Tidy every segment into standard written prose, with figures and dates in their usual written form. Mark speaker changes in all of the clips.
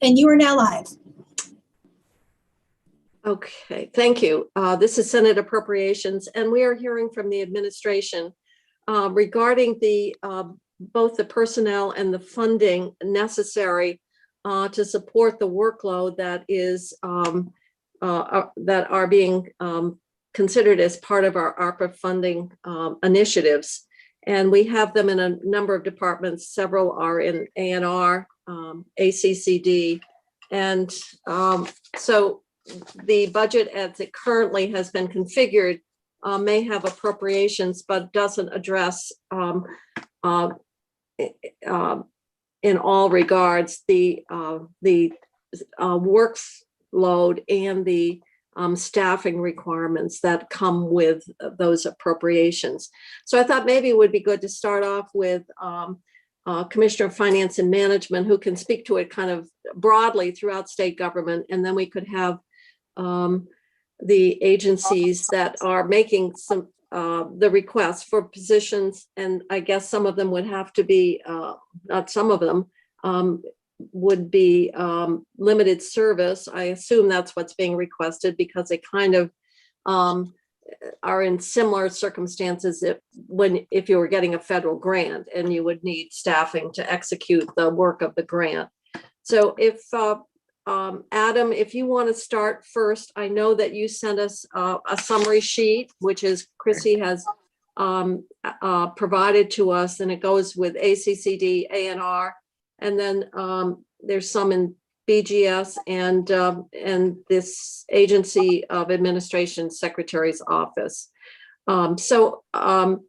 Speaker 1: And you are now live.
Speaker 2: Okay, thank you. This is Senate Appropriations, and we are hearing from the administration regarding the both the personnel and the funding necessary to support the workload that is that are being considered as part of our ARPA funding initiatives. And we have them in a number of departments. Several are in A&R, ACCD, and so the budget as it currently has been configured may have appropriations, but doesn't address in all regards the workload and the staffing requirements that come with those appropriations. So I thought maybe it would be good to start off with Commissioner of Finance and Management, who can speak to it kind of broadly throughout state government, and then we could have the agencies that are making some the requests for positions, and I guess some of them would have to be, not some of them, would be limited service. I assume that's what's being requested because they kind of are in similar circumstances if you were getting a federal grant and you would need staffing to execute the work of the grant. So if Adam, if you want to start first, I know that you sent us a summary sheet, which is Chrissy has provided to us, and it goes with ACCD, A&R, and then there's some in BGS and this Agency of Administration Secretary's Office. So I'm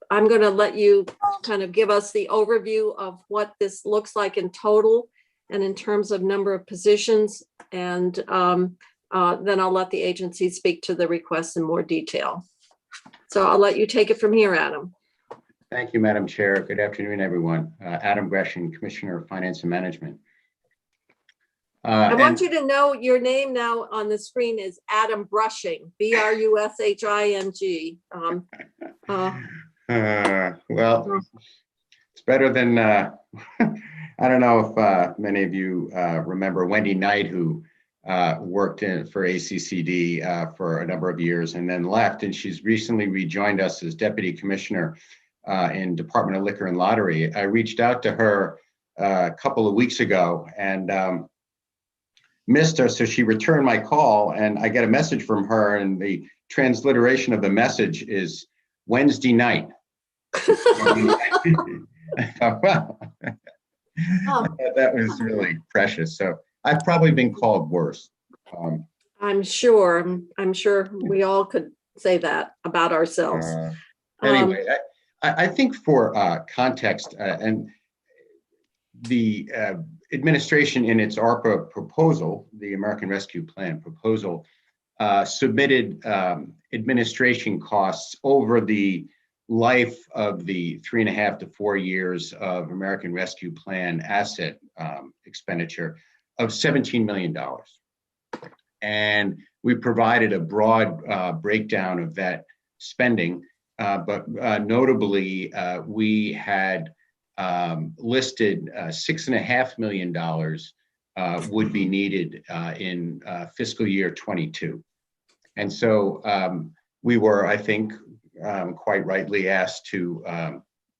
Speaker 2: going to let you kind of give us the overview of what this looks like in total and in terms of number of positions, and then I'll let the agency speak to the requests in more detail. So I'll let you take it from here, Adam.
Speaker 3: Thank you, Madam Chair. Good afternoon, everyone. Adam Gresham, Commissioner of Finance and Management.
Speaker 2: I want you to know your name now on the screen is Adam Brushing, B-R-U-S-H-I-N-G.
Speaker 3: Well, it's better than, I don't know if many of you remember Wendy Knight, who worked for ACCD for a number of years and then left, and she's recently rejoined us as Deputy Commissioner in Department of Liquor and Lottery. I reached out to her a couple of weeks ago and missed her, so she returned my call, and I get a message from her, and the transliteration of the message is Wednesday night. Wow. Oh. That was really precious. So I've probably been called worse.
Speaker 2: I'm sure we all could say that about ourselves.
Speaker 3: Anyway, I think for context, and the administration in its ARPA proposal, the American Rescue Plan proposal, submitted administration costs over the life of the 3.5 to 4 years of American Rescue Plan asset expenditure of $17 million. And we provided a broad breakdown of that spending, but notably, we had listed $6.5 million would be needed in fiscal year 22. And so we were, I think, quite rightly asked to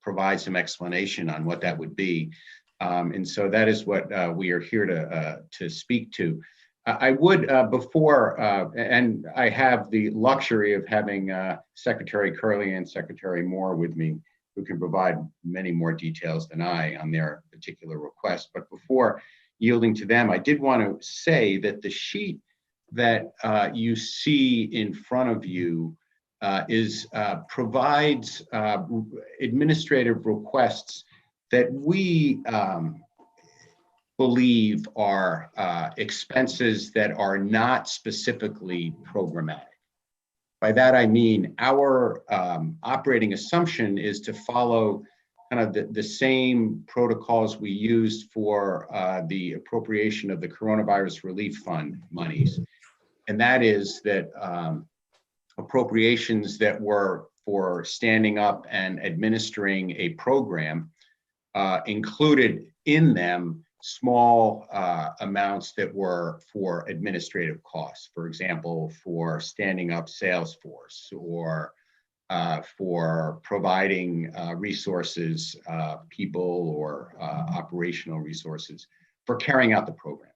Speaker 3: provide some explanation on what that would be. And so that is what we are here to speak to. I would, before, and I have the luxury of having Secretary Curley and Secretary Moore with me, who can provide many more details than I on their particular request. But before yielding to them, I did want to say that the sheet that you see in front of you provides administrative requests that we believe are expenses that are not specifically programmatic. By that I mean our operating assumption is to follow kind of the same protocols we used for the appropriation of the Coronavirus Relief Fund monies. And that is that appropriations that were for standing up and administering a program included in them small amounts that were for administrative costs, for example, for standing up Salesforce or for providing resources, people or operational resources for carrying out the program.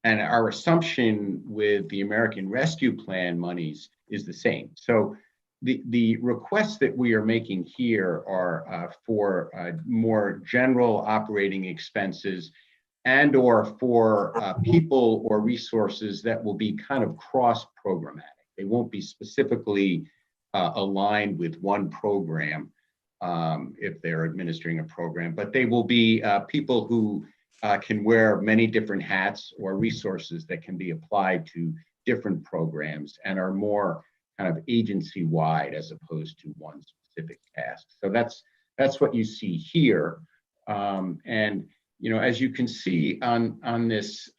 Speaker 3: And our assumption with the American Rescue Plan monies is the same. So the requests that we are making here are for more general operating expenses and or for people or resources that will be kind of cross-programmatic. They won't be specifically aligned with one program if they're administering a program, but they will be people who can wear many different hats or resources that can be applied to different programs and are more kind of agency-wide as opposed to one specific task. So that's what you see here. And as you can see on this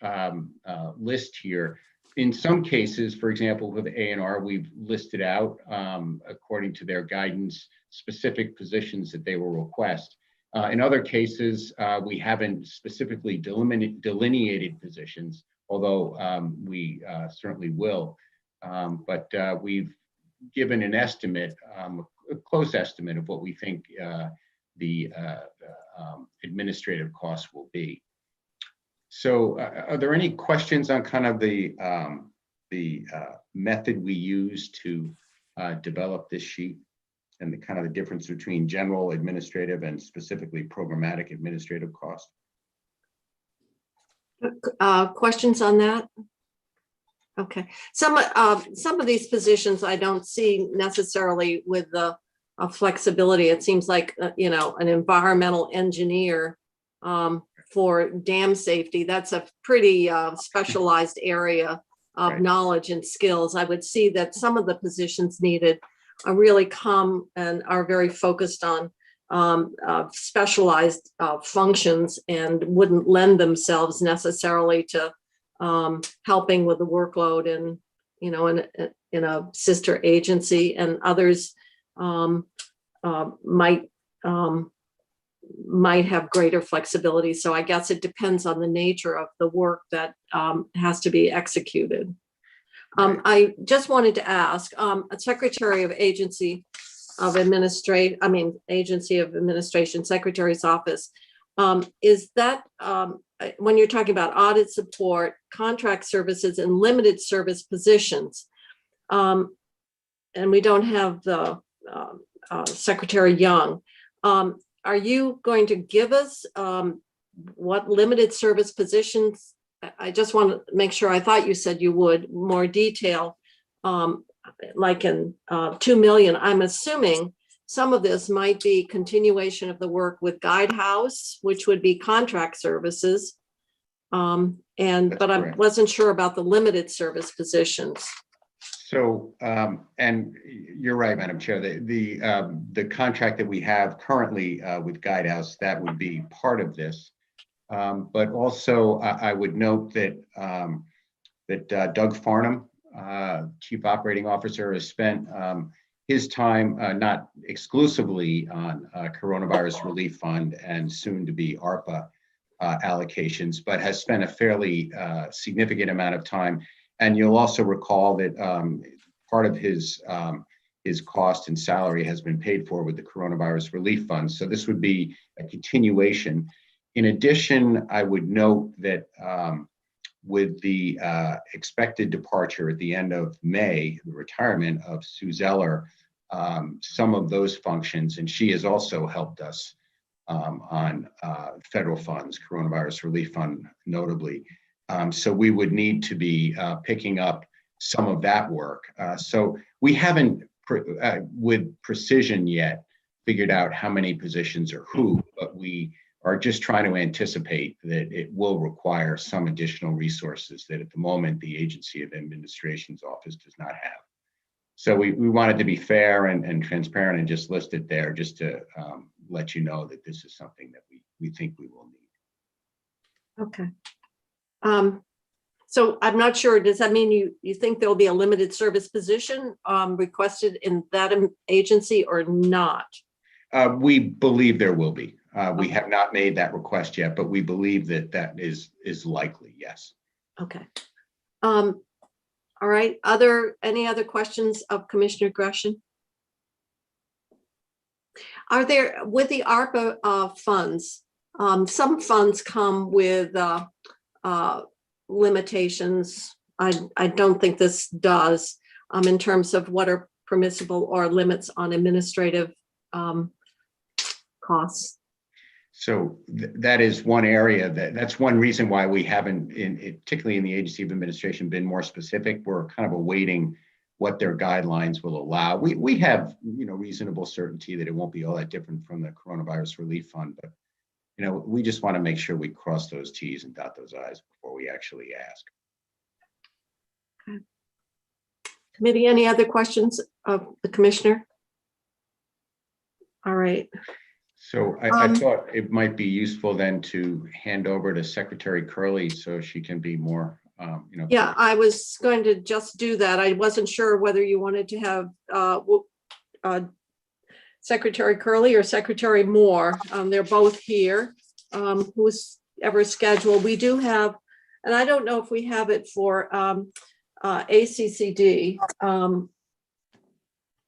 Speaker 3: list here, in some cases, for example, with A&R, we've listed out, according to their guidance, specific positions that they will request. In other cases, we haven't specifically delineated positions, although we certainly will. But we've given an estimate, a close estimate of what we think the administrative costs will be. So are there any questions on kind of the method we use to develop this sheet and the kind of the difference between general administrative and specifically programmatic administrative costs?
Speaker 2: Questions on that? Okay. Some of these positions I don't see necessarily with the flexibility. It seems like an environmental engineer for dam safety. That's a pretty specialized area of knowledge and skills. I would see that some of the positions needed really come and are very focused on specialized functions and wouldn't lend themselves necessarily to helping with the workload and in a sister agency, and others might have greater flexibility. So I guess it depends on the nature of the work that has to be executed. I just wanted to ask, a Secretary of Agency of Administration, Secretary's Office, is that when you're talking about audit support, contract services, and limited service positions, and we don't have the Secretary Young, are you going to give us what limited service positions? I just want to make sure. I thought you said you would more detail, like in 2 million. I'm assuming some of this might be continuation of the work with Guidehouse, which would be contract services. But I wasn't sure about the limited service positions.
Speaker 3: So, and you're right, Madam Chair, the contract that we have currently with Guidehouse, that would be part of this. But also I would note that Doug Farnham, Chief Operating Officer, has spent his time not exclusively on Coronavirus Relief Fund and soon to be ARPA allocations, but has spent a fairly significant amount of time. And you'll also recall that part of his cost and salary has been paid for with the Coronavirus Relief Fund. So this would be a continuation. In addition, I would note that with the expected departure at the end of May, the retirement of Sue Zeller, some of those functions, and she has also helped us on federal funds, Coronavirus Relief Fund notably. So we would need to be picking up some of that work. So we haven't with precision yet figured out how many positions or who, but we are just trying to anticipate that it will require some additional resources that at the moment the Agency of Administration's office does not have. So we wanted to be fair and transparent and just list it there just to let you know that this is something that we think we will need.
Speaker 2: Okay. So I'm not sure, does that mean you think there'll be a limited service position requested in that agency or not?
Speaker 3: We believe there will be. We have not made that request yet, but we believe that that is likely, yes.
Speaker 2: Okay. All right. Any other questions of Commissioner Gresham? Are there, with the ARPA funds, some funds come with limitations. I don't think this does, in terms of what are permissible or limits on administrative costs.
Speaker 3: So that is one area that's one reason why we haven't, particularly in the Agency of Administration, been more specific. We're kind of awaiting what their guidelines will allow. We have, reasonable certainty that it won't be all that different from the Coronavirus Relief Fund, but we just want to make sure we cross those T's and dot those I's before we actually ask.
Speaker 2: Okay. Committee, any other questions of the commissioner? All right.
Speaker 3: So I thought it might be useful then to hand over to Secretary Curley so she can be more,
Speaker 2: Yeah, I was going to just do that. I wasn't sure whether you wanted to have Secretary Curley or Secretary Moore. They're both here. Who's ever scheduled. We do have, and I don't know if we have it for ACCD,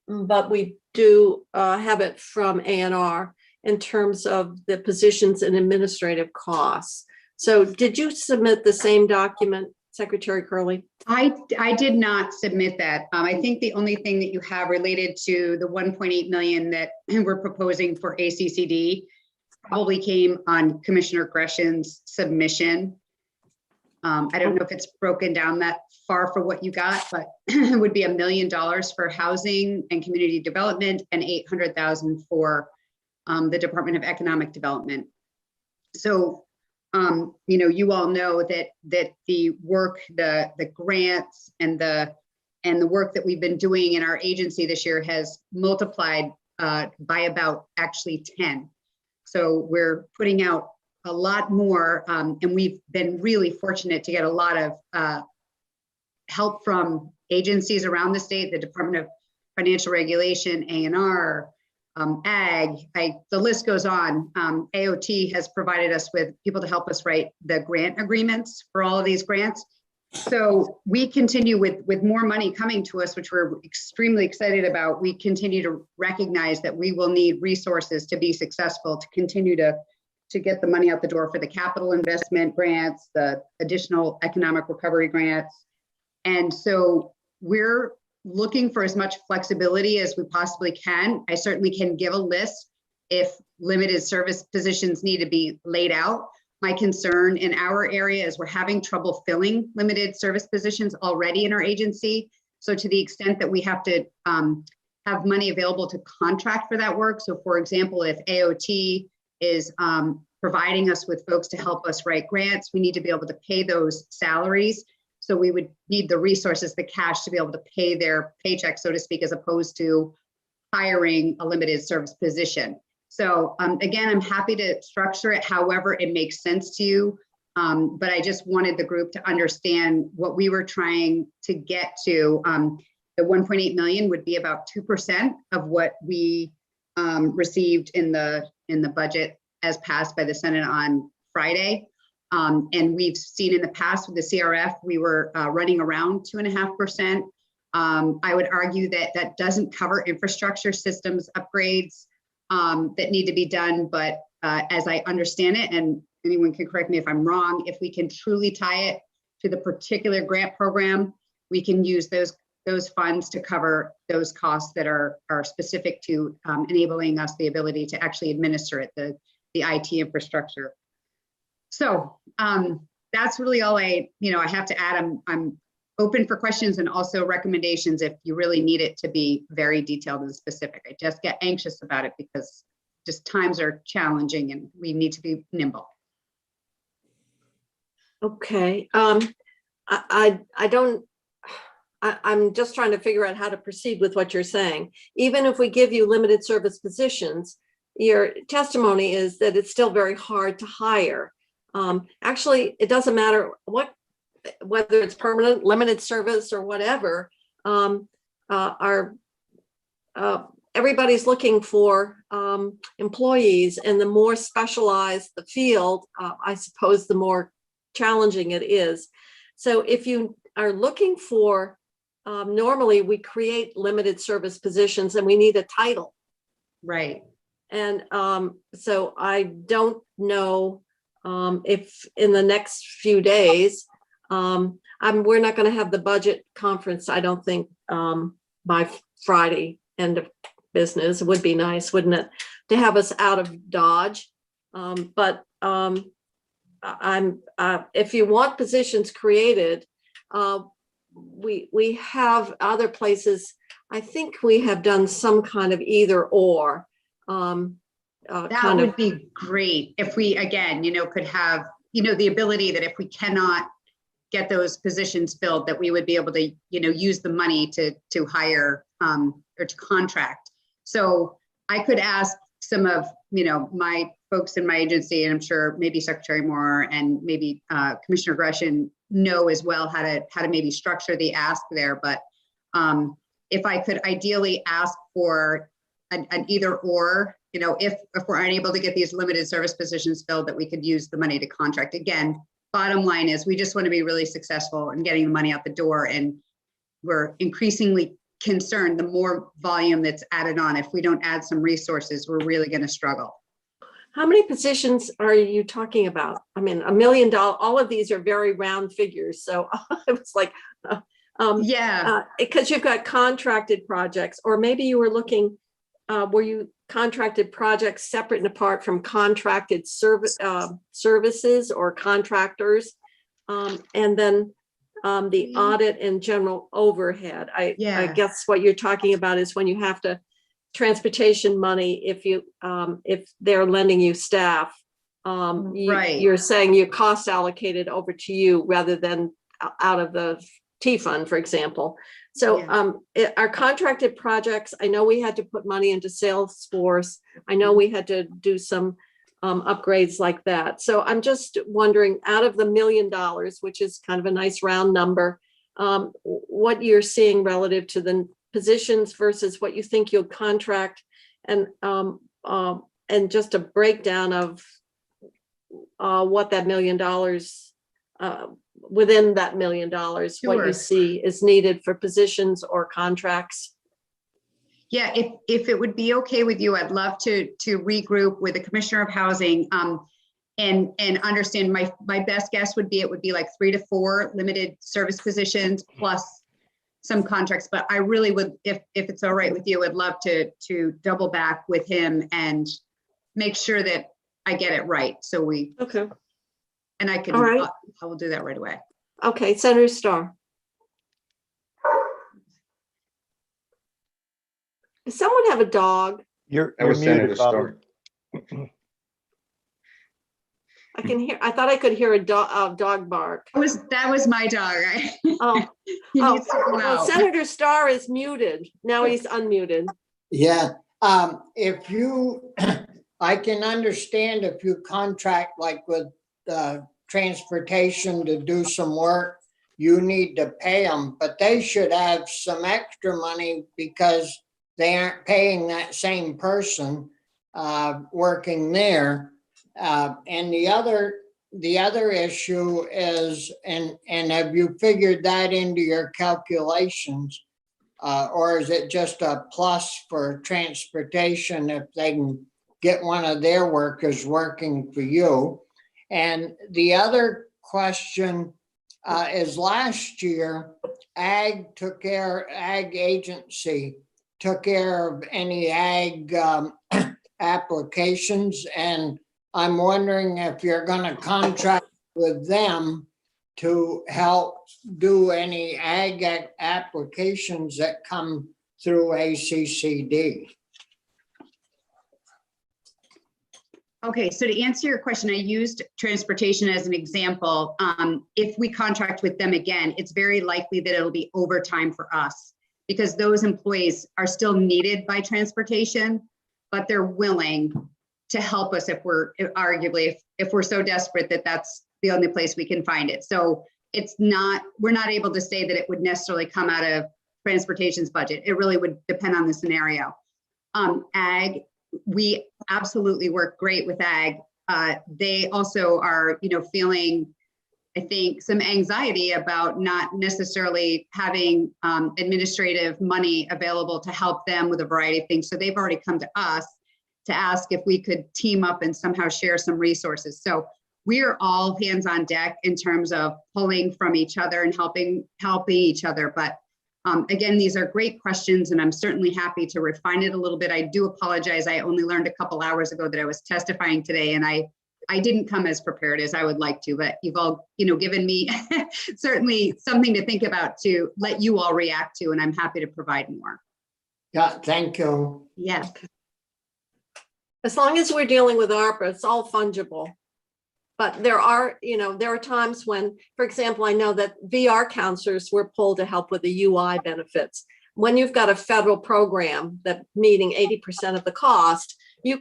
Speaker 2: but we do have it from ANR in terms of the positions and administrative costs. So did you submit the same document, Secretary Curley?
Speaker 1: I did not submit that. I think the only thing that you have related to the 1.8 million that we're proposing for ACCD probably came on Commissioner Gresham's submission. I don't know if it's broken down that far for what you got, but it would be $1 million for housing and community development and $800,000 for the Department of Economic Development. So, you all know that the work, the grants and the work that we've been doing in our agency this year has multiplied by about actually 10. So we're putting out a lot more, and we've been really fortunate to get a lot of help from agencies around the state, the Department of Financial Regulation, ANR, ag, the list goes on. AOT has provided us with people to help us write the grant agreements for all of these grants. So we continue with more money coming to us, which we're extremely excited about. We continue to recognize that we will need resources to be successful, to continue to get the money out the door for the capital investment grants, the additional economic recovery grants. And so we're looking for as much flexibility as we possibly can. I certainly can give a list if limited service positions need to be laid out. My concern in our area is we're having trouble filling limited service positions already in our agency. So to the extent that we have to have money available to contract for that work. So for example, if AOT is providing us with folks to help us write grants, we need to be able to pay those salaries. So we would need the resources, the cash to be able to pay their paycheck, so to speak, as opposed to hiring a limited service position. So again, I'm happy to structure it however it makes sense to you. But I just wanted the group to understand what we were trying to get to. The 1.8 million would be about 2% of what we received in the budget as passed by the Senate on Friday. And we've seen in the past with the CRF, we were running around 2.5%. I would argue that that doesn't cover infrastructure systems upgrades that need to be done. But as I understand it, and anyone can correct me if I'm wrong, if we can truly tie it to the particular grant program, we can use those funds to cover those costs that are specific to enabling us the ability to actually administer it, the IT infrastructure. So that's really all I have to add. I'm open for questions and also recommendations if you really need it to be very detailed and specific. I just get anxious about it because just times are challenging and we need to be nimble.
Speaker 2: Okay. I'm just trying to figure out how to proceed with what you're saying. Even if we give you limited service positions, your testimony is that it's still very hard to hire. Actually, it doesn't matter whether it's permanent, limited service, or whatever. Our everybody's looking for employees, and the more specialized the field, I suppose the more challenging it is. So if you are looking for, normally we create limited service positions and we need a title.
Speaker 1: Right.
Speaker 2: And so I don't know if in the next few days, we're not going to have the budget conference, I don't think, by Friday, end of business. It would be nice, wouldn't it, to have us out of Dodge? But if you want positions created, we have other places. I think we have done some kind of either or.
Speaker 1: That would be great if we, again, could have, the ability that if we cannot get those positions filled, that we would be able to, use the money to hire or to contract. So I could ask some of, my folks in my agency, and I'm sure maybe Secretary Moore and maybe Commissioner Gresham know as well how to maybe structure the ask there. But if I could ideally ask for an either or, if we're unable to get these limited service positions filled, that we could use the money to contract. Again, bottom line is we just want to be really successful in getting the money out the door, and we're increasingly concerned the more volume that's added on. If we don't add some resources, we're really going to struggle.
Speaker 2: How many positions are you talking about? I mean, $1 million, all of these are very round figures. So it was like,
Speaker 1: yeah,
Speaker 2: because you've got contracted projects, or maybe you were looking, were you contracted projects separate and apart from contracted services or contractors? And then the audit and general overhead. I guess what you're talking about is when you have to transportation money, if they're lending you staff,
Speaker 1: right.
Speaker 2: You're saying your cost allocated over to you rather than out of the T fund, for example. So our contracted projects, I know we had to put money into Salesforce. I know we had to do some upgrades like that. So I'm just wondering, out of the $1 million, which is kind of a nice round number, what you're seeing relative to the positions versus what you think you'll contract, and just a breakdown of what that $1 million, within that $1 million, what you see is needed for positions or contracts.
Speaker 1: Yeah, if it would be okay with you, I'd love to regroup with the Commissioner of Housing and understand. My best guess would be it would be like 3 to 4 limited service positions plus some contracts. But I really would, if it's all right with you, I'd love to double back with him and make sure that I get it right. So
Speaker 2: okay.
Speaker 1: And I can,
Speaker 2: all right.
Speaker 1: I will do that right away.
Speaker 2: Okay, Senator Starr. Does someone have a dog?
Speaker 3: That was Senator Starr.
Speaker 2: I can hear. I thought I could hear a dog bark.
Speaker 1: That was my dog.
Speaker 2: Oh, well, Senator Starr is muted. Now he's unmuted.
Speaker 4: Yeah. If you, I can understand if you contract like with transportation to do some work, you need to pay them, but they should have some extra money because they aren't paying that same person working there. And the other issue is, and have you figured that into your calculations, or is it just a plus for transportation if they can get one of their workers working for you? And the other question is, last year, Ag Agency took care of any Ag applications, and I'm wondering if you're going to contract with them to help do any Ag applications that come through ACCD.
Speaker 1: Okay, so to answer your question, I used transportation as an example. If we contract with them again, it's very likely that it'll be overtime for us because those employees are still needed by transportation, but they're willing to help us if we're arguably, if we're so desperate that that's the only place we can find it. So we're not able to say that it would necessarily come out of transportation's budget. It really would depend on the scenario. Ag, we absolutely work great with Ag. They also are, feeling, I think, some anxiety about not necessarily having administrative money available to help them with a variety of things. So they've already come to us to ask if we could team up and somehow share some resources. So we are all hands on deck in terms of pulling from each other and helping each other. But again, these are great questions, and I'm certainly happy to refine it a little bit. I do apologize. I only learned a couple hours ago that I was testifying today, and I didn't come as prepared as I would like to, but you've all, given me certainly something to think about to let you all react to, and I'm happy to provide more.
Speaker 4: Yeah, thank you.
Speaker 1: Yeah.
Speaker 2: As long as we're dealing with ARPA, it's all fungible. But there are times when, for example, I know that VR counselors were pulled to help with the UI benefits. When you've got a federal program that meeting 80% of the cost, you've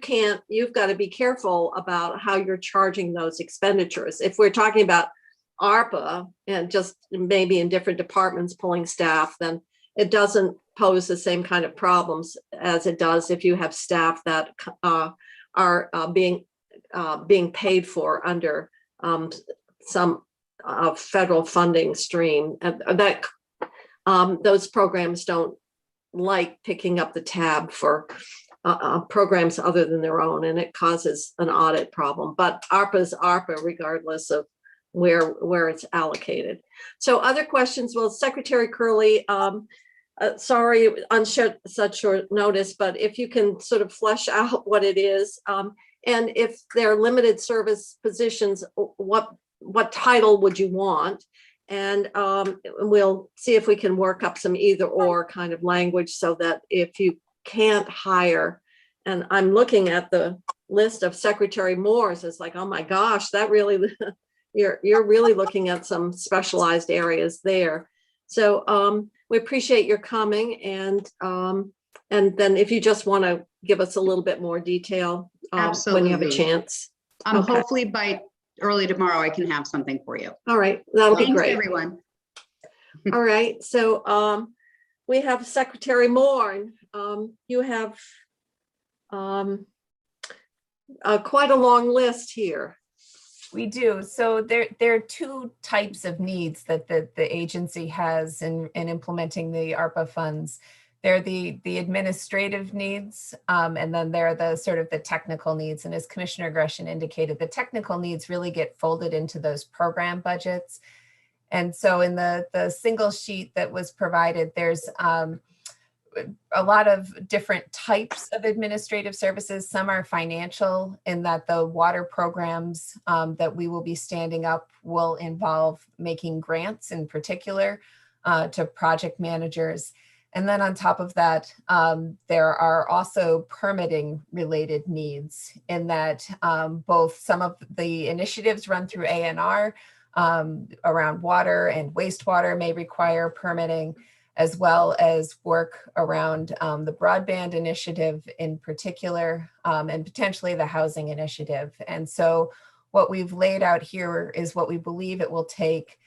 Speaker 2: got to be careful about how you're charging those expenditures. If we're talking about ARPA and just maybe in different departments pulling staff, then it doesn't pose the same kind of problems as it does if you have staff that are being paid for under some federal funding stream. That those programs don't like picking up the tab for programs other than their own, and it causes an audit problem. But ARPA is ARPA regardless of where it's allocated. So other questions? Well, Secretary Curley, sorry on such short notice, but if you can sort of flesh out what it is, and if they're limited service positions, what title would you want? And we'll see if we can work up some either or kind of language so that if you can't hire, and I'm looking at the list of Secretary Moore's, it's like, oh my gosh, that really, you're really looking at some specialized areas there. So we appreciate your coming, and then if you just want to give us a little bit more detail when you have a chance. Okay.
Speaker 1: Hopefully by early tomorrow, I can have something for you.
Speaker 2: All right, that'll be
Speaker 1: Thanks,
Speaker 2: great.
Speaker 1: everyone.
Speaker 2: All right, so we have Secretary Moore. You have quite a long list here.
Speaker 5: We do. So there are two types of needs that the agency has in implementing the ARPA funds. They're the administrative needs, and then there are the sort of the technical needs. And as Commissioner Gresham indicated, the technical needs really get folded into those program budgets. And so in the single sheet that was provided, there's a lot of different types of administrative services. Some are financial in that the water programs that we will be standing up will involve making grants in particular to project managers. And then on top of that, there are also permitting related needs in that both some of the initiatives run through ANR around water and wastewater may require permitting, as well as work around the broadband initiative in particular, and potentially the housing initiative. And so what we've laid out here is what we believe it will take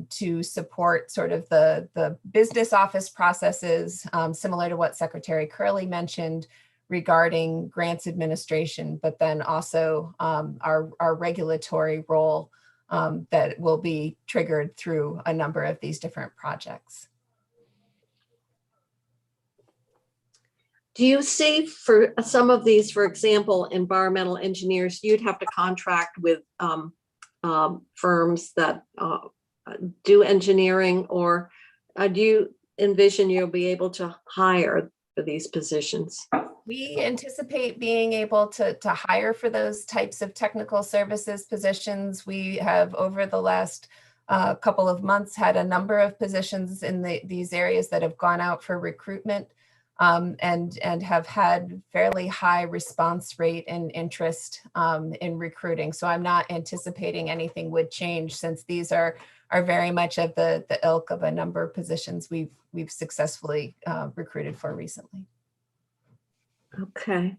Speaker 5: to support sort of the business office processes, similar to what Secretary Curley mentioned regarding grants administration, but then also our regulatory role that will be triggered through a number of these different projects.
Speaker 2: Do you see for some of these, for example, environmental engineers, you'd have to contract with firms that do engineering, or do you envision you'll be able to hire for these positions?
Speaker 5: We anticipate being able to hire for those types of technical services positions. We have over the last couple of months had a number of positions in these areas that have gone out for recruitment. And have had fairly high response rate and interest in recruiting. So I'm not anticipating anything would change, since these are very much of the ilk of a number of positions we've successfully recruited for recently.
Speaker 2: Okay,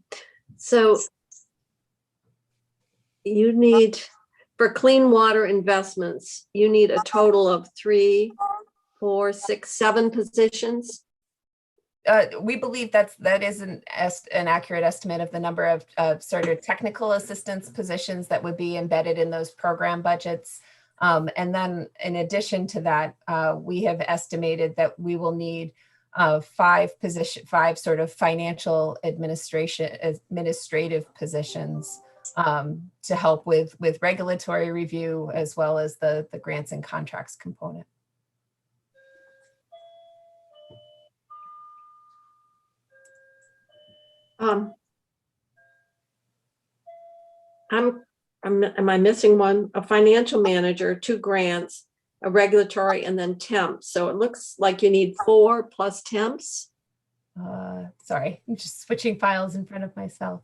Speaker 2: so you need, for clean water investments, you need a total of 3, 4, 6, 7 positions.
Speaker 5: we believe that is an accurate estimate of the number of sort of technical assistance positions that would be embedded in those program budgets. And then in addition to that, we have estimated that we will need five sort of financial administrative positions to help with regulatory review, as well as the grants and contracts component.
Speaker 2: Am I missing one? A financial manager, 2 grants, a regulatory, and then temps. So it looks like you need 4 plus temps.
Speaker 5: Sorry, I'm just switching files in front of myself.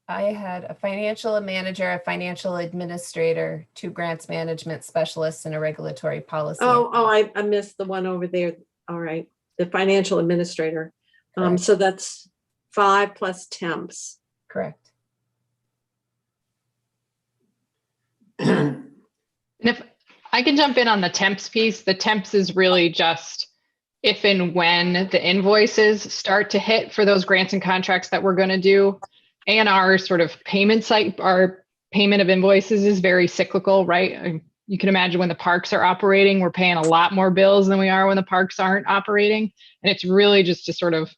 Speaker 5: I had a financial manager, a financial administrator, 2 grants management specialists, and a regulatory policy.
Speaker 2: I missed the one over there. All right, the financial administrator.
Speaker 5: Correct.
Speaker 2: So that's 5 plus temps.
Speaker 5: Correct.
Speaker 6: And if I can jump in on the temps piece, the temps is really just if and when the invoices start to hit for those grants and contracts that we're going to do. And our sort of payment site, our payment of invoices is very cyclical, right? You can imagine when the parks are operating, we're paying a lot more bills than we are when the parks aren't operating. And it's really just to sort of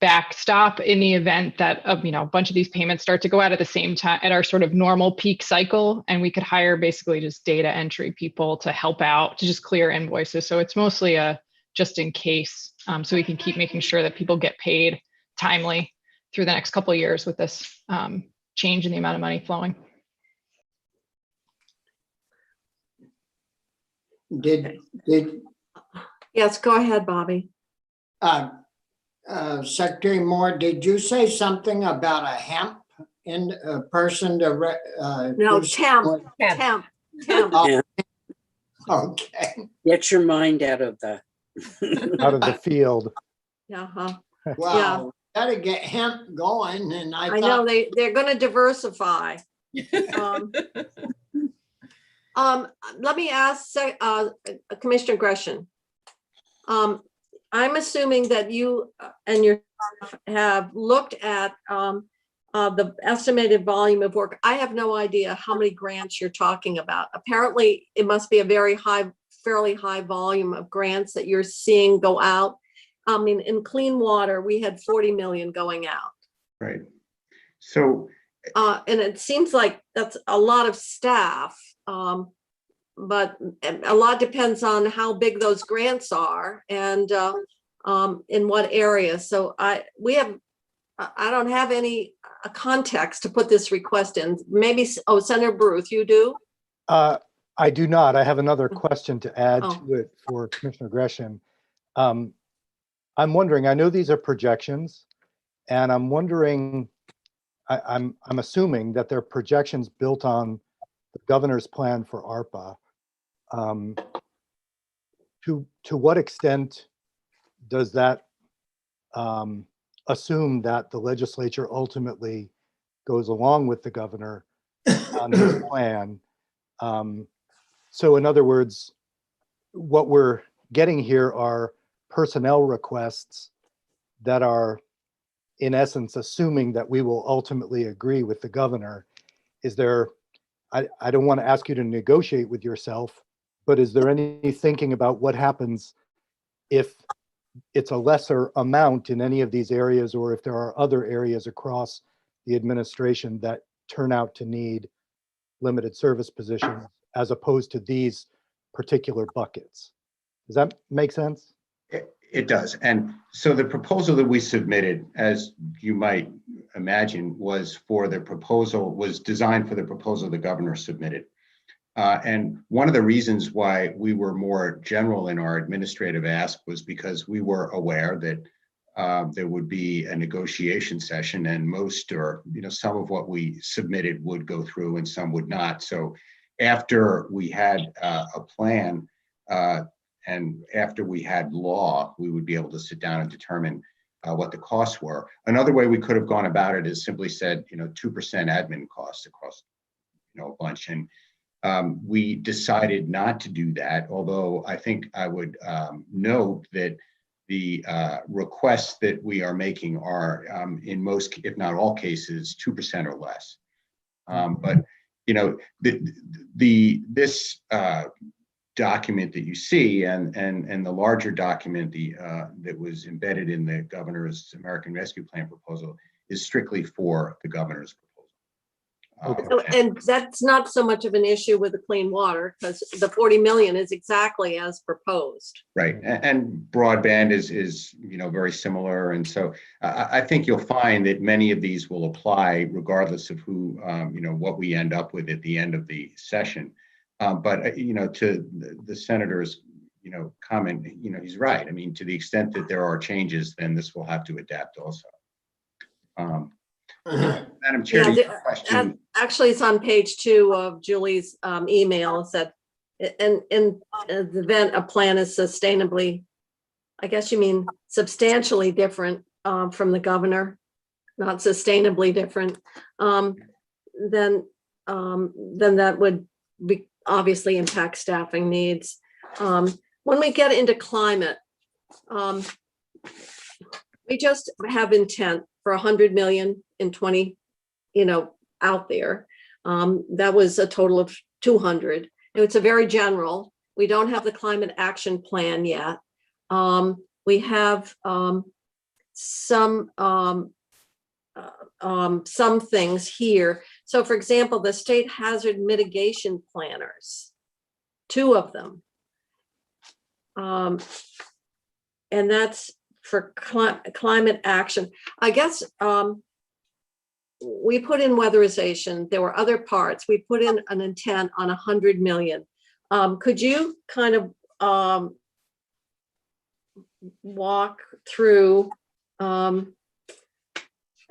Speaker 6: backstop in the event that a bunch of these payments start to go out at the same time at our sort of normal peak cycle, and we could hire basically just data entry people to help out to just clear invoices. So it's mostly a just in case, so we can keep making sure that people get paid timely through the next couple of years with this change in the amount of money flowing.
Speaker 2: Yes, go ahead, Bobby.
Speaker 4: Secretary Moore, did you say something about a hemp in a person to?
Speaker 2: No, temp.
Speaker 4: Oh, okay.
Speaker 7: Get your mind out of the
Speaker 8: out of the field.
Speaker 4: Wow, gotta get hemp going, and I
Speaker 2: know
Speaker 4: thought
Speaker 2: they're going to diversify. Let me ask Commissioner Gresham. I'm assuming that you and your staff have looked at the estimated volume of work. I have no idea how many grants you're talking about. Apparently, it must be a fairly high volume of grants that you're seeing go out. I mean, in clean water, we had 40 million going out.
Speaker 3: Right. So,
Speaker 2: and it seems like that's a lot of staff, but a lot depends on how big those grants are and in what area. So I don't have any context to put this request in. Maybe, Senator Bruce, you do?
Speaker 8: I do not. I have another question to add to it for Commissioner Gresham. I'm wondering, I know these are projections, and I'm wondering, I'm assuming that they're projections built on the governor's plan for ARPA. To what extent does that assume that the legislature ultimately goes along with the governor on his plan? So in other words, what we're getting here are personnel requests that are, in essence, assuming that we will ultimately agree with the governor. Is there, I don't want to ask you to negotiate with yourself, but is there any thinking about what happens if it's a lesser amount in any of these areas, or if there are other areas across the administration that turn out to need limited service positions as opposed to these particular buckets? Does that make sense?
Speaker 3: It does. And so the proposal that we submitted, as you might imagine, was designed for the proposal the governor submitted. And one of the reasons why we were more general in our administrative ask was because we were aware that there would be a negotiation session, and most or some of what we submitted would go through and some would not. So after we had a plan and after we had law, we would be able to sit down and determine what the costs were. Another way we could have gone about it is simply said, 2% admin costs across, a bunch. And We decided not to do that, although I think I would note that the requests that we are making are in most, if not all cases, 2% or less. But this document that you see and the larger document that was embedded in the governor's American Rescue Plan proposal is strictly for the governor's proposal.
Speaker 2: And that's not so much of an issue with the clean water because the 40 million is exactly as proposed.
Speaker 3: Right, and broadband is very similar, and so I think you'll find that many of these will apply regardless of who what we end up with at the end of the session. But to the senator's comment, he's right. I mean, to the extent that there are changes, then this will have to adapt also. Madam Chair, question.
Speaker 2: Actually, it's on page 2 of Julie's email. It said, in the event a plan is sustainably, I guess you mean substantially different from the governor, not sustainably different, then that would be obviously impact staffing needs. When we get into climate, we just have intent for 100 million in 20, out there. That was a total of 200. It's a very general. We don't have the climate action plan yet. We have some things here. So for example, the state hazard mitigation planners, 2 of them. And that's for climate action. I guess we put in weatherization. There were other parts. We put in an intent on 100 million. Could you kind of walk through the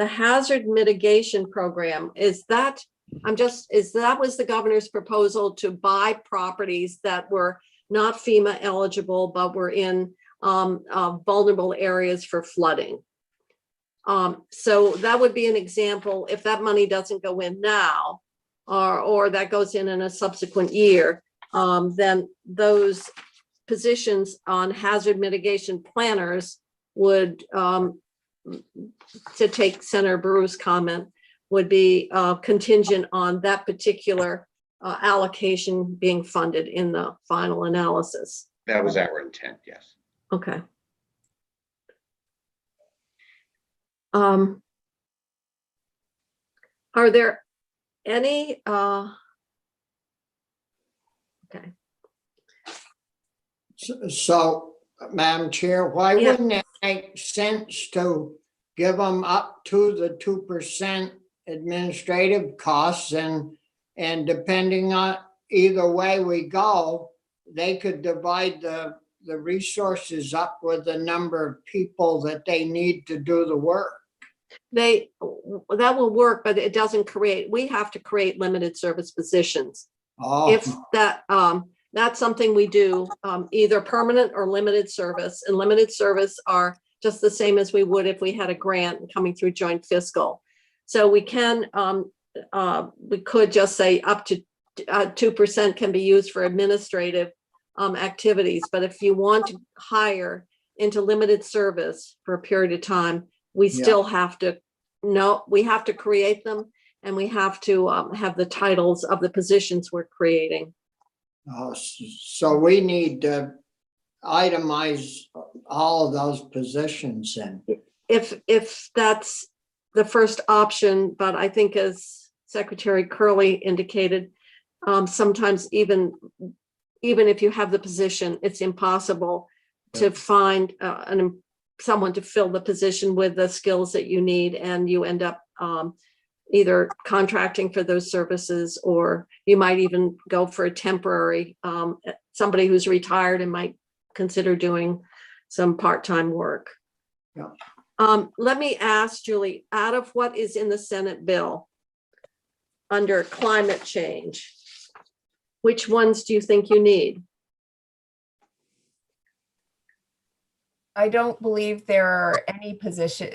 Speaker 2: hazard mitigation program? Is that was the governor's proposal to buy properties that were not FEMA eligible, but were in vulnerable areas for flooding. So that would be an example. If that money doesn't go in now, or that goes in a subsequent year, then those positions on hazard mitigation planners would, to take Senator Baru's comment, would be contingent on that particular allocation being funded in the final analysis.
Speaker 3: That was our intent, yes.
Speaker 2: Okay. Are there any, okay.
Speaker 4: So, Madam Chair, why
Speaker 2: Yeah.
Speaker 4: wouldn't it make sense to give them up to the 2% administrative costs and depending on either way we go, they could divide the resources up with the number of people that they need to do the work?
Speaker 2: That will work, but it doesn't create, we have to create limited service positions.
Speaker 4: Oh,
Speaker 2: If that, that's something we do, either permanent or limited service, and limited service are just the same as we would if we had a grant coming through joint fiscal. So we can, we could just say up to 2% can be used for administrative activities, but if you want to hire into limited service for a period of time, we still have to we have to create them, and we have to have the titles of the positions we're creating.
Speaker 4: so we need to itemize all of those positions then.
Speaker 2: If that's the first option, but I think as Secretary Curley indicated, sometimes even if you have the position, it's impossible to find someone to fill the position with the skills that you need, and you end up either contracting for those services, or you might even go for a temporary, somebody who's retired and might consider doing some part-time work.
Speaker 4: Yeah.
Speaker 2: Let me ask Julie, out of what is in the Senate bill under climate change, which ones do you think you need?
Speaker 5: I don't believe there are any position,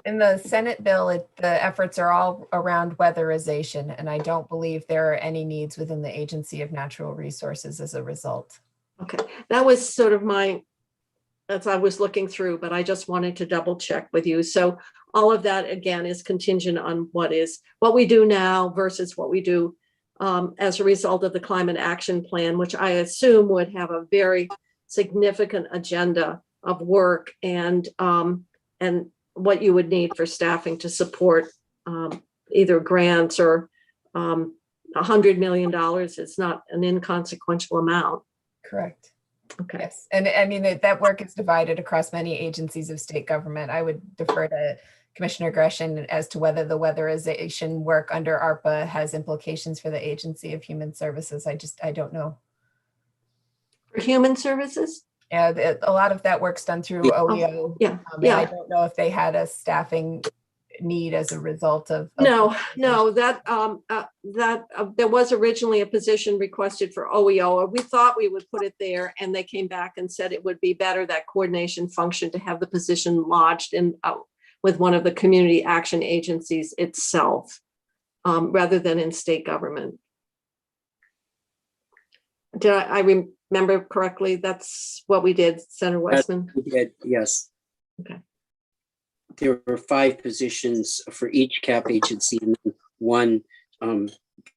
Speaker 5: in the Senate bill, the efforts are all around weatherization, and I don't believe there are any needs within the Agency of Natural Resources as a result.
Speaker 2: Okay, that was sort of as I was looking through, but I just wanted to double check with you. So all of that, again, is contingent on what we do now versus what we do as a result of the climate action plan, which I assume would have a very significant agenda of work and what you would need for staffing to support either grants or $100 million is not an inconsequential amount.
Speaker 5: Correct.
Speaker 2: Okay.
Speaker 5: Yes, and I mean, that work is divided across many agencies of state government. I would defer to Commissioner Gresham as to whether the weatherization work under ARPA has implications for the Agency of Human Services. I don't know.
Speaker 2: For human services?
Speaker 5: Yeah, a lot of that work's done through OEO.
Speaker 2: Yeah,
Speaker 5: And
Speaker 2: yeah.
Speaker 5: I don't know if they had a staffing need as a result of.
Speaker 2: No, that there was originally a position requested for OEO. We thought we would put it there, and they came back and said it would be better, that coordination function, to have the position lodged in with one of the community action agencies itself, rather than in state government. Did I remember correctly? That's what we did, Senator Westman?
Speaker 7: We did, yes.
Speaker 2: Okay.
Speaker 7: There were 5 positions for each CAP agency and then 1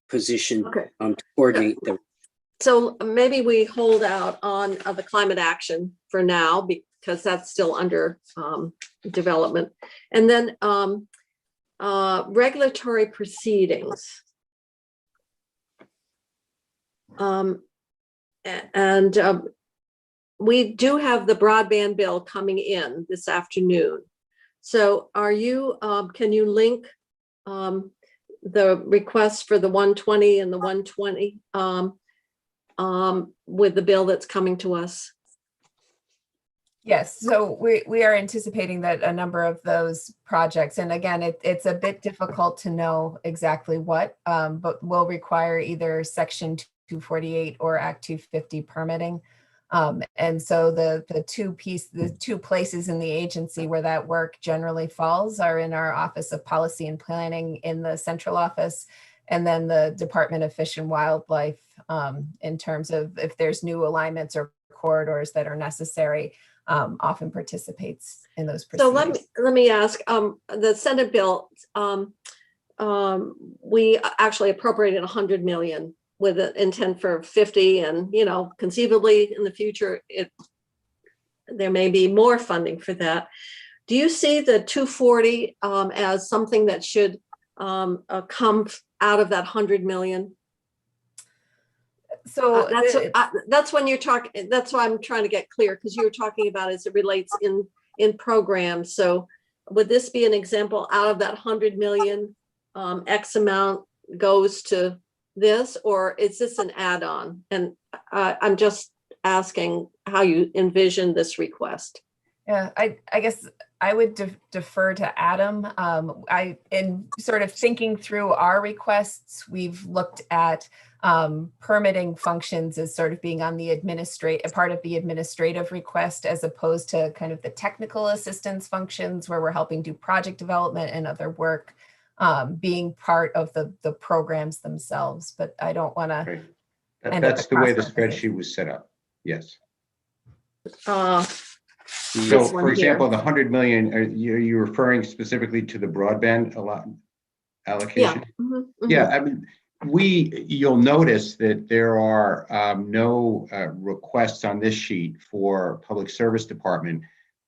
Speaker 7: position
Speaker 2: Okay.
Speaker 7: to coordinate them.
Speaker 2: So maybe we hold out on the climate action for now, because that's still under development. And then regulatory proceedings. We do have the broadband bill coming in this afternoon. So can you link the requests for the 120 and the 120 with the bill that's coming to us?
Speaker 5: Yes, so we are anticipating that a number of those projects, and again, it's a bit difficult to know exactly what, but will require either Section 248 or Act 250 permitting. And so the two places in the agency where that work generally falls are in our Office of Policy and Planning in the central office, and then the Department of Fish and Wildlife, in terms of if there's new alignments or corridors that are necessary, often participates in those proceedings.
Speaker 2: So let me ask, the Senate bill, we actually appropriated 100 million with an intent for 50, and conceivably in the future there may be more funding for that. Do you see the 240 as something that should come out of that 100 million?
Speaker 5: So
Speaker 2: that's when you're talking. That's why I'm trying to get clear, because you were talking about as it relates in programs. So would this be an example out of that 100 million, X amount goes to this, or is this an add-on? And I'm just asking how you envision this request.
Speaker 5: Yeah, I guess I would defer to Adam. In sort of thinking through our requests, we've looked at permitting functions as sort of being on the part of the administrative request, as opposed to kind of the technical assistance functions where we're helping do project development and other work, being part of the programs themselves. But I don't want to.
Speaker 3: Right. That's the way the spreadsheet was set up. Yes. So, for example, the 100 million, are you referring specifically to the broadband allocation?
Speaker 2: Yeah. Mm-hmm.
Speaker 3: Yeah, I mean, you'll notice that there are no requests on this sheet for Public Service Department.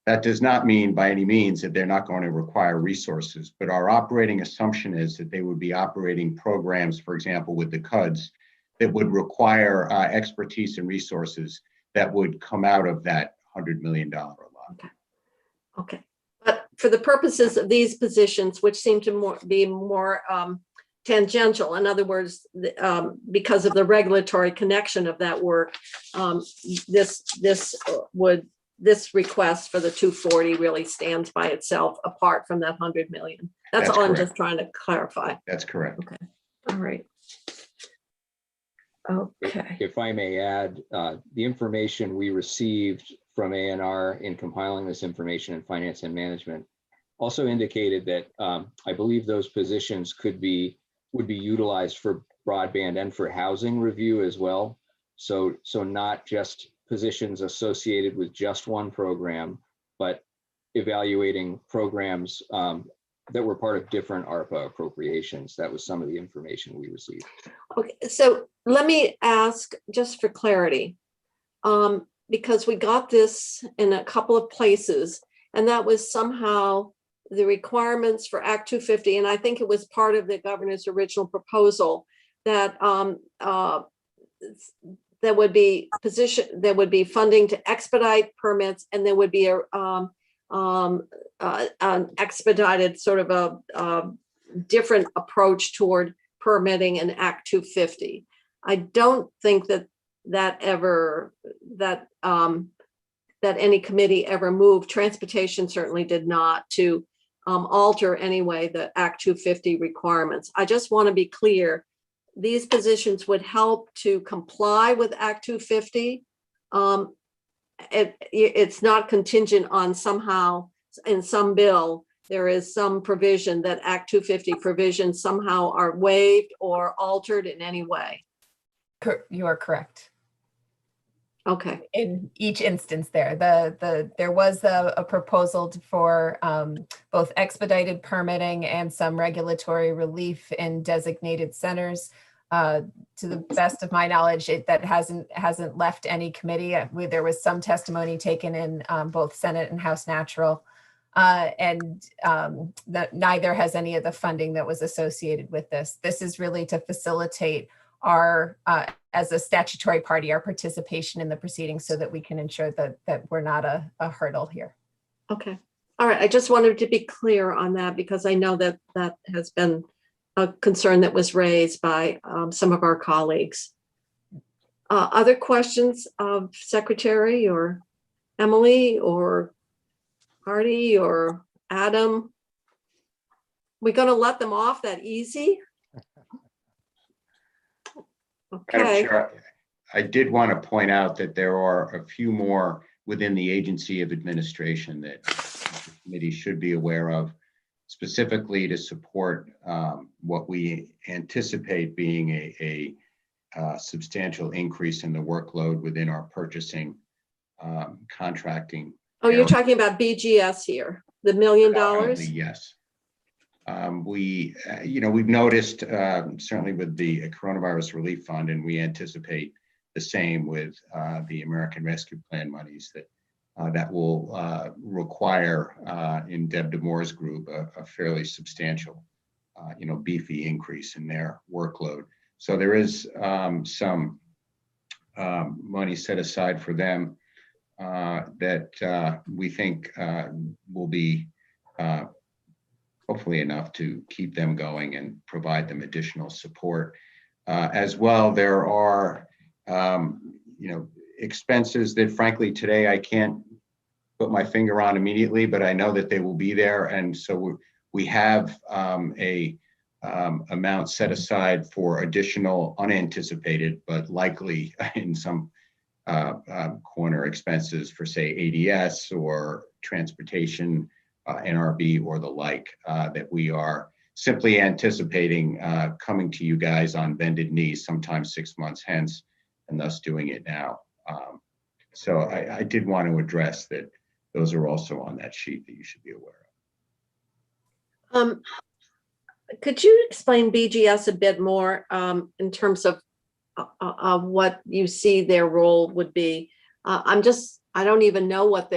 Speaker 3: That does not mean by any means that they're not going to require resources, but our operating assumption is that they would be operating programs, for example, with the CUDs, that would require expertise and resources that would come out of that $100 million allotment.
Speaker 2: Okay. But for the purposes of these positions, which seem to be more tangential, in other words, because of the regulatory connection of that work, this request for the 240 really stands by itself apart from that 100 million. That's all. Correct. I'm just trying to clarify.
Speaker 3: That's correct.
Speaker 2: Okay. All right. Okay.
Speaker 9: If I may add, the information we received from A&R in compiling this information in finance and management also indicated that I believe those positions would be utilized for broadband and for housing review as well. So not just positions associated with just one program, but evaluating programs that were part of different ARPA appropriations. That was some of the information we received.
Speaker 2: Okay, so let me ask just for clarity, because we got this in a couple of places, and that was somehow the requirements for Act 250, and I think it was part of the governor's original proposal that there would be funding to expedite permits, and there would be an expedited sort of a different approach toward permitting in Act 250. I don't think that any committee ever moved. Transportation certainly did not, to alter anyway the Act 250 requirements. I just want to be clear. These positions would help to comply with Act 250. It's not contingent on somehow in some bill, there is some provision that Act 250 provisions somehow are waived or altered in any way.
Speaker 5: You are correct.
Speaker 2: Okay.
Speaker 5: In each instance there was a proposal for both expedited permitting and some regulatory relief in designated centers. To the best of my knowledge, that hasn't left any committee. There was some testimony taken in both Senate and House Natural, and that neither has any of the funding that was associated with this. This is really to facilitate our, as a statutory party, our participation in the proceedings so that we can ensure that we're not a hurdle here.
Speaker 2: Okay. All right. I just wanted to be clear on that because I know that has been a concern that was raised by some of our colleagues. Other questions of Secretary or Emily or Artie or Adam? We going to let them off that easy? Okay.
Speaker 3: Chair, I did want to point out that there are a few more within the agency of administration that the committee should be aware of, specifically to support what we anticipate being a substantial increase in the workload within our purchasing contracting.
Speaker 2: Oh, you're talking about BGS here, the $1 million?
Speaker 3: Yes. We've noticed certainly with the coronavirus relief fund, and we anticipate the same with the American Rescue Plan monies that will require in Deb DeMoore's group a fairly substantial, beefy increase in their workload. So there is some money set aside for them that we think will be hopefully enough to keep them going and provide them additional support. As well, there are, expenses that frankly today I can't put my finger on immediately, but I know that they will be there. And so we have a amount set aside for additional unanticipated, but likely in some corner expenses for say ADS or transportation, NRB or the like, that we are simply anticipating coming to you guys on bended knees sometime 6 months hence, and thus doing it now. So I did want to address that those are also on that sheet that you should be aware
Speaker 2: of. Could you explain BGS a bit more in terms of what you see their role would be? I don't even know what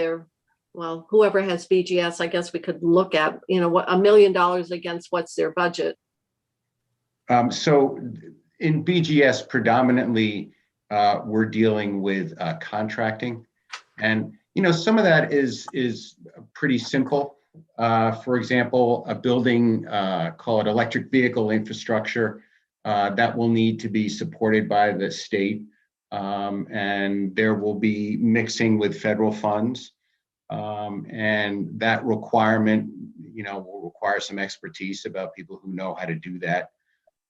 Speaker 2: whoever has BGS, I guess we could look at, what $1 million against what's their budget.
Speaker 3: So in BGS, predominantly, we're dealing with contracting, and some of that is pretty simple. For example, a building, call it electric vehicle infrastructure, that will need to be supported by the state, and there will be mixing with federal funds, and that requirement, will require some expertise about people who know how to do that.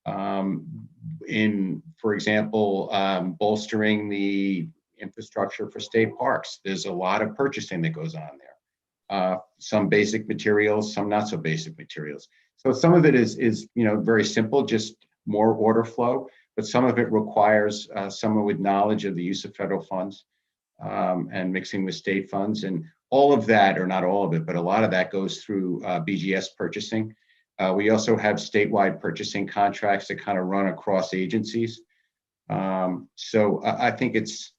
Speaker 3: For example, bolstering the infrastructure for state parks. There's a lot of purchasing that goes on there. Some basic materials, some not so basic materials. So some of it is very simple, just more order flow, but some of it requires someone with knowledge of the use of federal funds and mixing with state funds. And all of that, or not all of it, but a lot of that goes through BGS purchasing. We also have statewide purchasing contracts that kind of run across agencies. So I think it's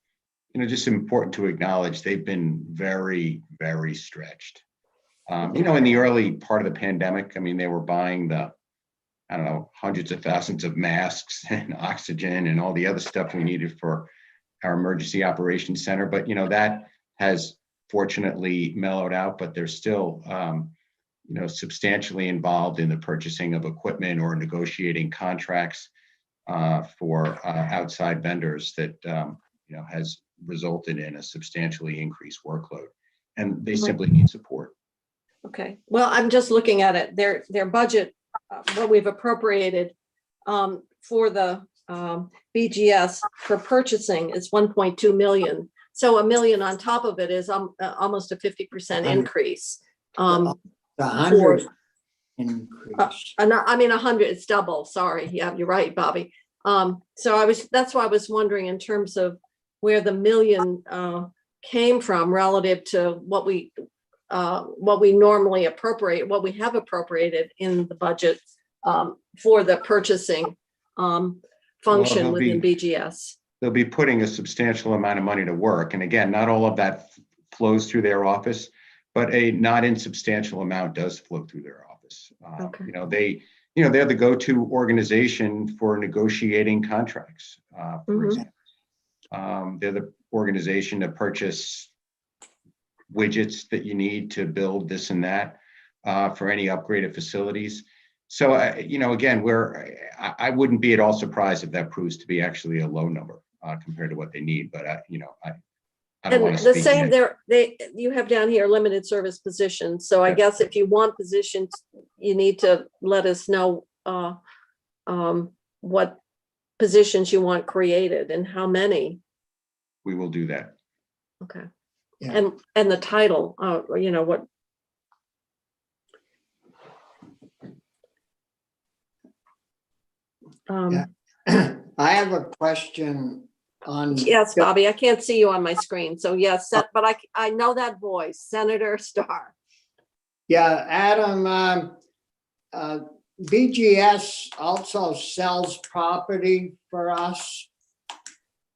Speaker 3: just important to acknowledge they've been very, very stretched. In the early part of the pandemic, I mean, they were buying hundreds of thousands of masks and oxygen and all the other stuff we needed for our emergency operations center. But, that has fortunately mellowed out, but they're still, substantially involved in the purchasing of equipment or negotiating contracts for outside vendors that, has resulted in a substantially increased workload. And they simply need support.
Speaker 2: Okay, well, I'm just looking at it. Their budget, what we've appropriated for the BGS for purchasing is 1.2 million. So $1 million on top of it is almost a 50% increase.
Speaker 4: The 100 increase.
Speaker 2: I mean, 100, it's double. Sorry. Yeah, you're right, Bobby. So that's why I was wondering in terms of where the $1 million came from relative to what we normally appropriate, what we have appropriated in the budget for the purchasing function within BGS.
Speaker 3: They'll be putting a substantial amount of money to work. And again, not all of that flows through their office, but a not insubstantial amount does flow through their office.
Speaker 2: Okay.
Speaker 3: They're the go-to organization for negotiating contracts, for example. They're the organization to purchase widgets that you need to build this and that for any upgraded facilities. So, again, I wouldn't be at all surprised if that proves to be actually a low number compared to what they need. But I don't want to
Speaker 2: the
Speaker 3: speak.
Speaker 2: same you have down here limited service positions. So I guess if you want positions, you need to let us know what positions you want created and how many.
Speaker 3: We will do that.
Speaker 2: Okay.
Speaker 4: Yeah.
Speaker 2: And the title, what.
Speaker 4: Yeah. I have a question on.
Speaker 2: Yes, Bobby, I can't see you on my screen. So yes, but I know that voice, Senator Starr.
Speaker 4: Yeah, Adam, BGS also sells property for us.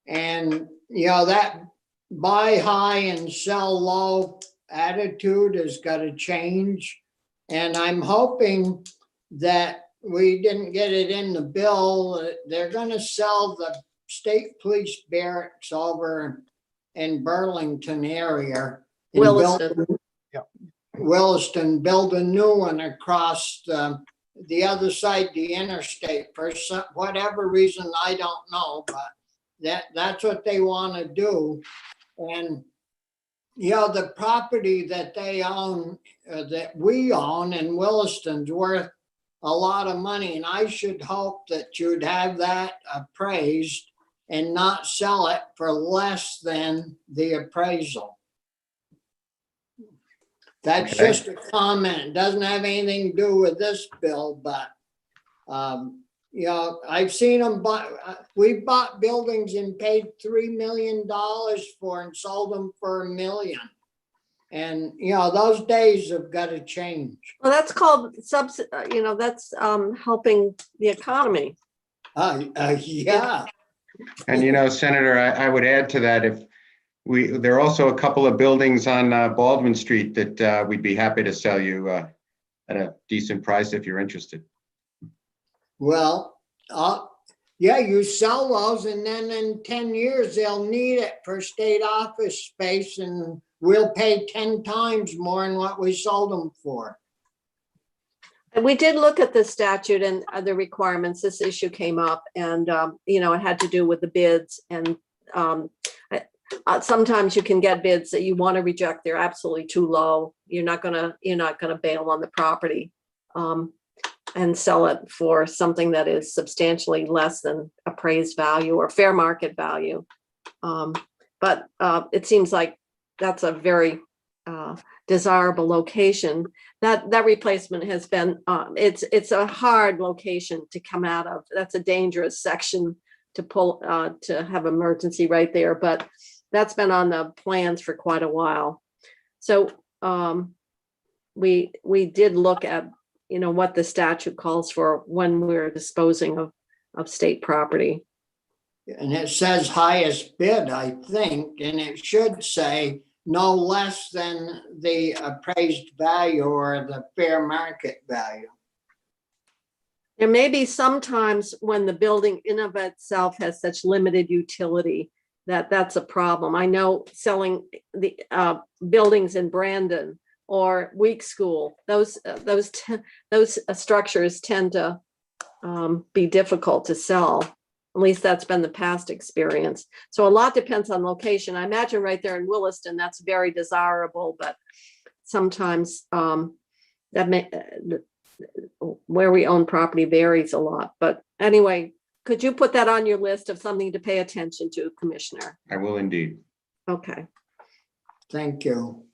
Speaker 4: And, that buy high and sell low attitude has got to change. And I'm hoping that we didn't get it in the bill. They're going to sell the state police barracks over in Burlington area.
Speaker 2: Williston.
Speaker 4: Williston, build a new one across the other side of the interstate for whatever reason, I don't know, but that's what they want to do. And the property that they own, that we own in Williston's worth a lot of money, and I should hope that you'd have that appraised and not sell it for less than the appraisal. That's
Speaker 3: Okay.
Speaker 4: just a comment. It doesn't have anything to do with this bill, but I've seen them buy. We bought buildings and paid $3 million for and sold them for $1 million. And those days have got to change.
Speaker 2: Well, that's called that's helping the economy.
Speaker 4: Yeah.
Speaker 3: And Senator, I would add to that, if there are also a couple of buildings on Baldwin Street that we'd be happy to sell you at a decent price if you're interested.
Speaker 4: Well, you sell those, and then in 10 years they'll need it for state office space, and we'll pay 10 times more than what we sold them for.
Speaker 2: And we did look at the statute and the requirements. This issue came up, and it had to do with the bids. And sometimes you can get bids that you want to reject. They're absolutely too low. You're not gonna bail on the property and sell it for something that is substantially less than appraised value or fair market value. but it seems like that's a very desirable location. That replacement has been, it's a hard location to come out of. That's a dangerous section to pull, to have emergency right there, but that's been on the plans for quite a while. So we did look at, what the statute calls for when we're disposing of state property.
Speaker 4: And it says highest bid, I think, and it should say no less than the appraised value or the fair market value.
Speaker 2: There may be sometimes when the building in of itself has such limited utility that's a problem. I know selling the buildings in Brandon or Week School, those structures tend to be difficult to sell. At least that's been the past experience. So a lot depends on location. I imagine right there in Williston, that's very desirable, but sometimes where we own property varies a lot. But anyway, could you put that on your list of something to pay attention to, Commissioner?
Speaker 3: I will indeed.
Speaker 2: Okay.
Speaker 4: Thank you.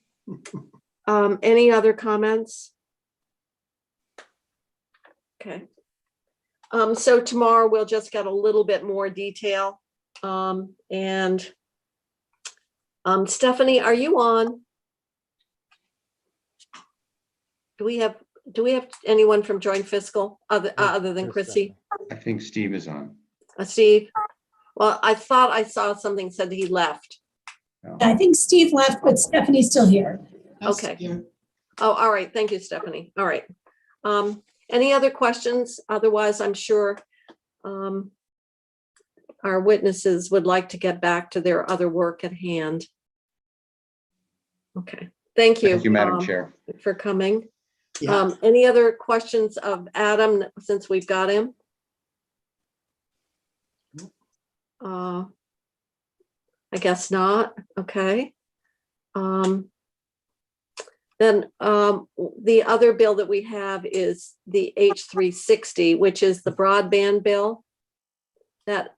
Speaker 2: Any other comments? Okay. So tomorrow we'll just get a little bit more detail. And Stephanie, are you on? Do we have anyone from Joint Fiscal other than
Speaker 8: There's
Speaker 2: Chrissy?
Speaker 3: I think Steve is on.
Speaker 2: Steve? Well, I thought I saw something said he left.
Speaker 10: I think Steve left, but Stephanie's still here.
Speaker 2: Okay. Oh, all right. Thank you, Stephanie. All right. Any other questions? Otherwise, I'm sure our witnesses would like to get back to their other work at hand. Okay. Thank you.
Speaker 3: Thank you, Madam Chair.
Speaker 2: For coming.
Speaker 4: Yeah.
Speaker 2: Any other questions of Adam since we've got him? I guess not. Okay. Then the other bill that we have is the H360, which is the broadband bill that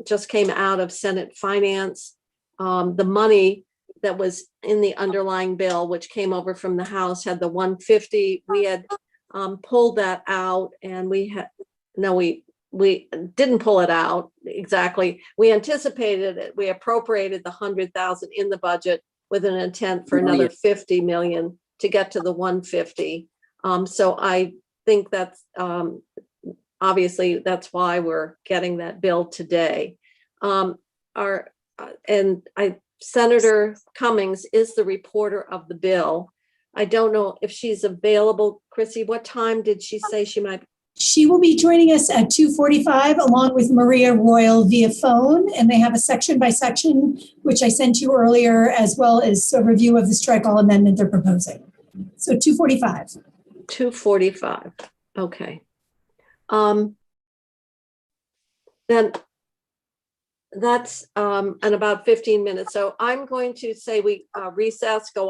Speaker 2: just came out of Senate Finance. The money that was in the underlying bill, which came over from the House, had the 150. We had pulled that out, and we didn't pull it out exactly. We anticipated it. We appropriated the 100,000 in the budget with an intent for another 50 million to get to the 150. So I think that's obviously that's why we're getting that bill today. Senator Cummings is the reporter of the bill. I don't know if she's available. Chrissy, what time did she say she might?
Speaker 10: She will be joining us at 2:45 along with Maria Royal via phone, and they have a section by section, which I sent you earlier, as well as a review of the strike all amendment they're proposing. So 2:45.
Speaker 2: 2:45. Okay. Then that's in about 15 minutes. So I'm going to say we recess, go off.